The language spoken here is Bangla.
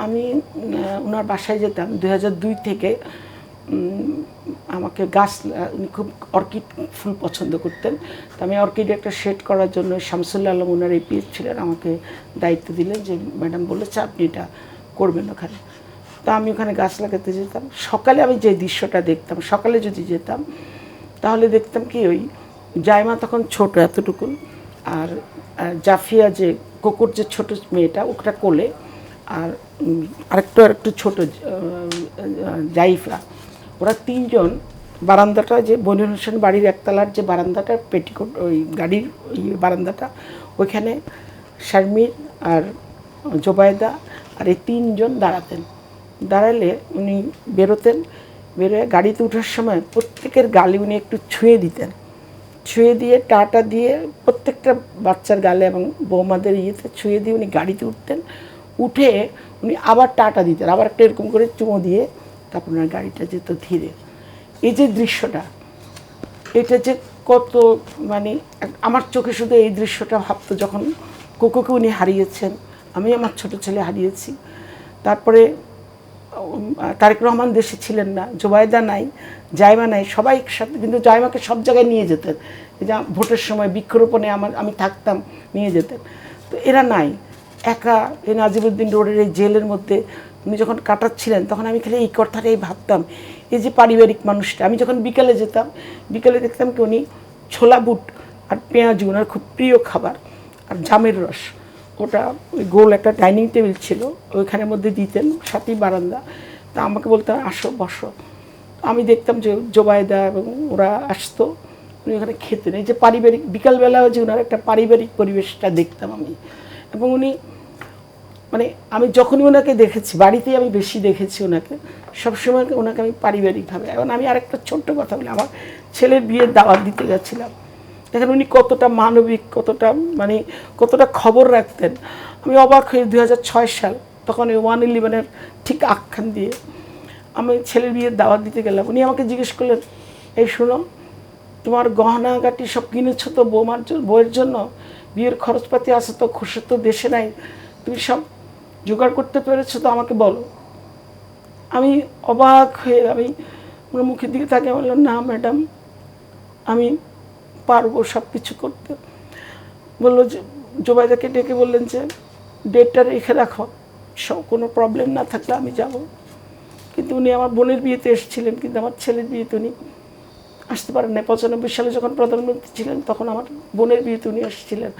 আমি ওনার বাসায় যেতাম 2002 থেকে। আমাকে গাছ, উনি খুব অর্কিড ফুল পছন্দ করতেন। তো আমি অর্কিডে একটা শেড করার জন্য শামসুল্লাহ আলম ওনার এপিএস ছিলেন, আমাকে দায়িত্ব দিলেন যে ম্যাডাম বলেছে আপনি এটা করবেন ওখানে। তো আমি ওখানে গাছ লাগাতে যেতাম। সকালে আমি যে দৃশ্যটা দেখতাম, সকালে যদি যেতাম তাহলে দেখতাম কি, ওই জায়মা তখন ছোট এতটুকু, আর জাফিয়া যে কোকোর যে ছোটো মেয়েটা ওটা কোলে, আর আরেকটু ছোট জাইফা, ওরা তিনজন বারান্দাটা, যে বনির হোসেন বাড়ির একতলার যে বারান্দাটা, পেটিকোট ওই গাড়ির ওই বারান্দাটা, ওইখানে শারমিন আর জোবায়দা আর এই তিনজন দাঁড়াতেন। দাঁড়ালে উনি বেরোতেন, বেরোয় গাড়িতে ওঠার সময় প্রত্যেকের গালে উনি একটু ছুঁয়ে দিতেন, ছুঁয়ে দিয়ে টাটা দিয়ে প্রত্যেকটা বাচ্চার গালে এবং বৌমাদের ইয়েতে ছুঁয়ে দিয়ে উনি গাড়িতে উঠতেন। উঠে উনি আবার টাটা দিতেন, আবার একটা এরকম করে চুমো দিয়ে তারপর ওনার গাড়িটা যেত ধীরে। এই যে দৃশ্যটা, এটা যে কত, মানে আমার চোখে শুধু এই দৃশ্যটা ভাবতো, যখন কোকোকে উনি হারিয়েছেন, আমি আমার ছোট ছেলে হারিয়েছি। তারপরে তারেক রহমান দেশে ছিলেন না, জোবায়দা নাই, জায়মা নাই, সবাই একসাথে, কিন্তু জায়মাকে সব জায়গায় নিয়ে যেতেন। যা ভোটের সময় বৃক্ষরোপণে আমি থাকতাম, নিয়ে যেতেন। তো এরা নাই, একা এই নাজিমুদ্দিন রোডের এই জেলের মধ্যে উনি যখন কাটাচ্ছিলেন, তখন আমি খালি এই কথাটাই ভাবতাম, এই যে পারিবারিক মানুষটা। আমি যখন বিকালে যেতাম, বিকালে দেখতাম কি উনি ছোলা বুট আর পেঁয়াজু ওনার খুব প্রিয় খাবার, আর জামের রস, ওটা ওই গোল একটা ডাইনিং টেবিল ছিল, ওইখানের মধ্যে দিতেন, সাথেই বারান্দা। তা আমাকে বলতেন আসো বসো। আমি দেখতাম যে জোবায়দা এবং ওরা আসতো, উনি ওখানে খেতেন। এই যে পারিবারিক, বিকালবেলাও যে ওনার একটা পারিবারিক পরিবেশটা দেখতাম আমি। এবং উনি, মানে আমি যখনই ওনাকে দেখেছি, বাড়িতেই আমি বেশি দেখেছি ওনাকে, সবসময় ওনাকে আমি পারিবারিকভাবে। এখন আমি আরেকটা ছোট্ট কথা বলি, আমার ছেলের বিয়ের দাওয়াত দিতে গেছিলাম, দেখেন উনি কতটা মানবিক, কতটা মানে কতটা খবর রাখতেন। আমি অবাক হয়ে 2006 সাল, তখন ওই 111-এর ঠিক আখ্যান দিয়ে আমি ছেলের বিয়ের দাওয়াত দিতে গেলাম। উনি আমাকে জিজ্ঞেস করলেন, এই শোনো, তোমার গহনাগাটি সব কিনেছো তো বউয়ের জন্য, বিয়ের খরচপাতি আছে তো, খুশি তো দেশে নাই, তুমি সব জোগাড় করতে পেরেছো তো, আমাকে বলো। আমি অবাক হয়ে আমি ওনার মুখের দিকে তাকিয়ে বললাম, না ম্যাডাম, আমি পারবো সব কিছু করতে। বললো যে, জোবাইদাকে ডেকে বললেন যে ডেটটা রেখে রাখো, সব কোনো প্রবলেম না থাকলে আমি যাব। কিন্তু উনি আমার বোনের বিয়েতে এসেছিলেন, কিন্তু আমার ছেলের বিয়েতে উনি আসতে পারেন না। 95 সালে যখন প্রধানমন্ত্রী ছিলেন, তখন আমার বোনের বিয়েতে উনি এসেছিলেন।